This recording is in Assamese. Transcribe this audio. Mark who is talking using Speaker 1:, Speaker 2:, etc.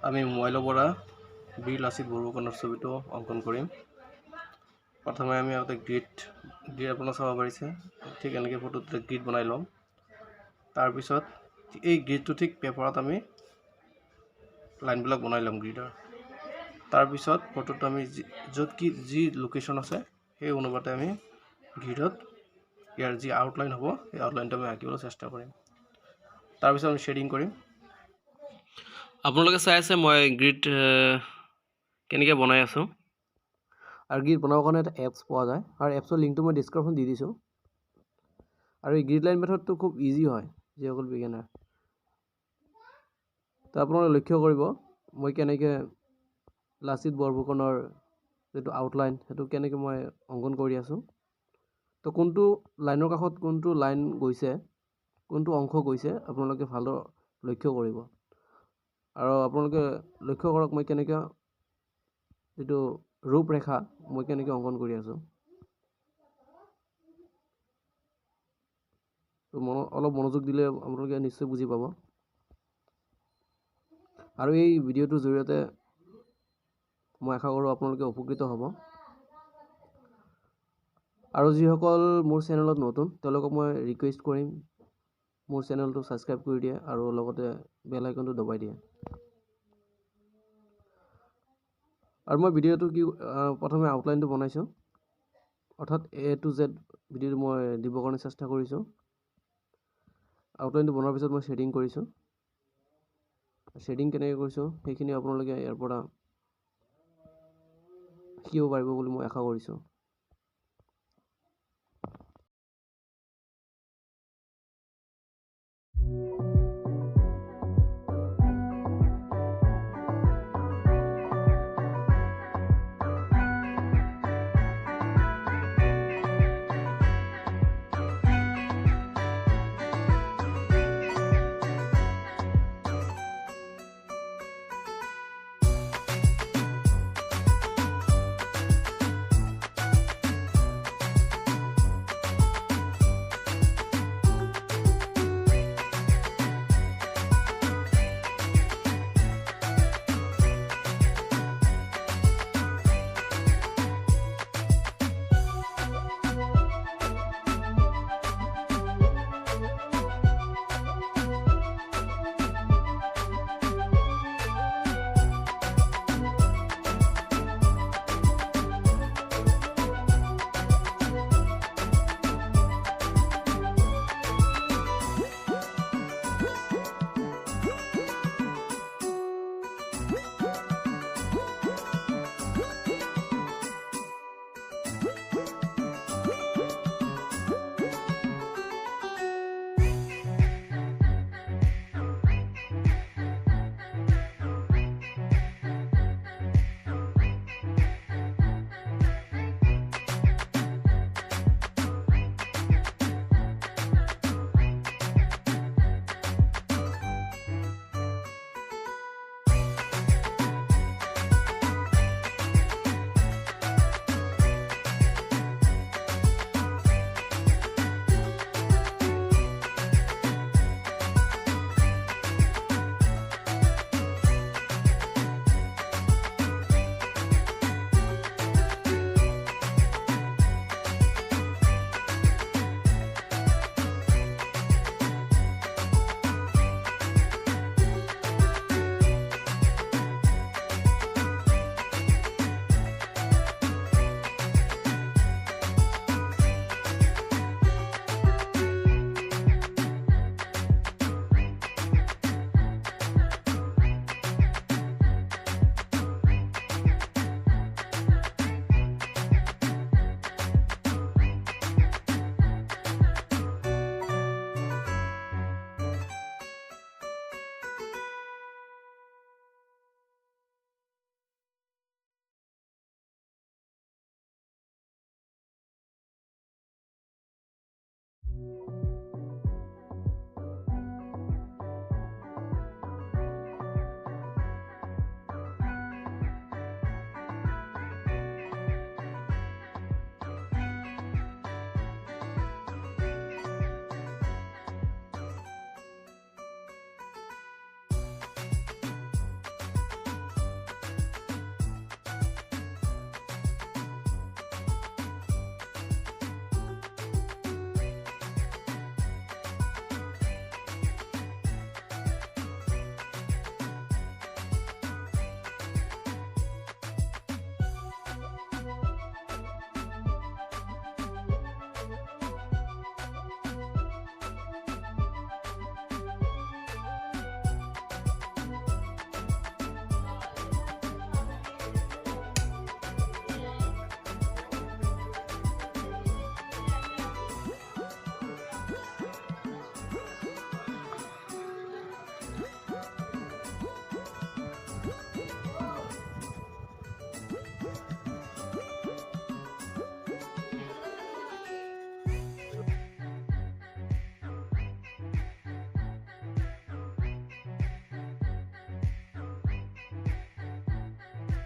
Speaker 1: আমি মোবাইলৰ পৰা বীৰ লাচিত বৰফুকনৰ ছবিটো অংকন কৰিম। প্ৰথমে আমি আগতে গ্ৰিড আপোনাৰ চাব পাৰিছে, ঠিক এনেকৈ ফটোতে গ্ৰিড বনাই ল'ম। তাৰপিছত এই গ্ৰিডটো ঠিক পেপাৰত আমি লাইনবিলাক বনাই ল'ম গ্ৰিডৰ। তাৰপিছত ফটোটো আমি য'ত কি যি লোকেশ্যন আছে সেই অনুপাতে আমি গ্ৰিডত ইয়াৰ যি আউটলাইন হ'ব সেই আউটলাইনটো আমি আঁকিবলৈ চেষ্টা কৰিম। তাৰপিছত আমি শ্বেডিং কৰিম। আপোনালোকে চাই আছে মই গ্ৰিড কেনেকৈ বনাই আছোঁ। আৰু গ্ৰিড বনাবৰ কাৰণে এটা এপছ পোৱা যায়, আৰু এপছৰ লিংকটো মই ডিছক্ৰিপশ্যন দি দিছোঁ। আৰু এই গ্ৰিড লাইন মেথডটো খুব ইজি হয় যিসকল বিগিনাৰ। তো আপোনালোকে লক্ষ্য কৰিব মই কেনেকৈ লাচিত বৰফুকনৰ যিটো আউটলাইন সেইটো কেনেকৈ মই অংকন কৰি আছোঁ। তো কোনটো লাইনৰ কাষত কোনটো লাইন গৈছে, কোনটো অংশ গৈছে আপোনালোকে ভালদৰে লক্ষ্য কৰিব। আৰু আপোনালোকে লক্ষ্য কৰক মই কেনেকৈ যিটো ৰূপৰেখা মই কেনেকৈ অংকন কৰি আছোঁ। তো অলপ মনোযোগ দিলে আপোনালোকে নিশ্চয় বুজি পাব। আৰু এই ভিডিঅ'টোৰ জৰিয়তে মই আশা কৰোঁ আপোনালোকে উপকৃত হ'ব। আৰু যিসকল মোৰ চেনেলত নতুন তেওঁলোকক মই ৰিকুৱেষ্ট কৰিম মোৰ চেনেলটো ছাবস্ক্ৰাইব কৰি দিয়ে আৰু লগতে বেল আইকনটো দবাই দিয়ে। আৰু মই ভিডিঅ'টো প্ৰথমে আউটলাইনটো বনাইছোঁ, অৰ্থাৎ A to Z ভিডিঅ'টো মই দিবৰ কাৰণে চেষ্টা কৰিছোঁ। আউটলাইনটো বনোৱাৰ পিছত মই শ্বেডিং কৰিছোঁ। শ্বেডিং কেনেকৈ কৰিছোঁ সেইখিনি আপোনালোকে ইয়াৰ পৰা শিকিব পাৰিব বুলি মই আশা কৰিছোঁ।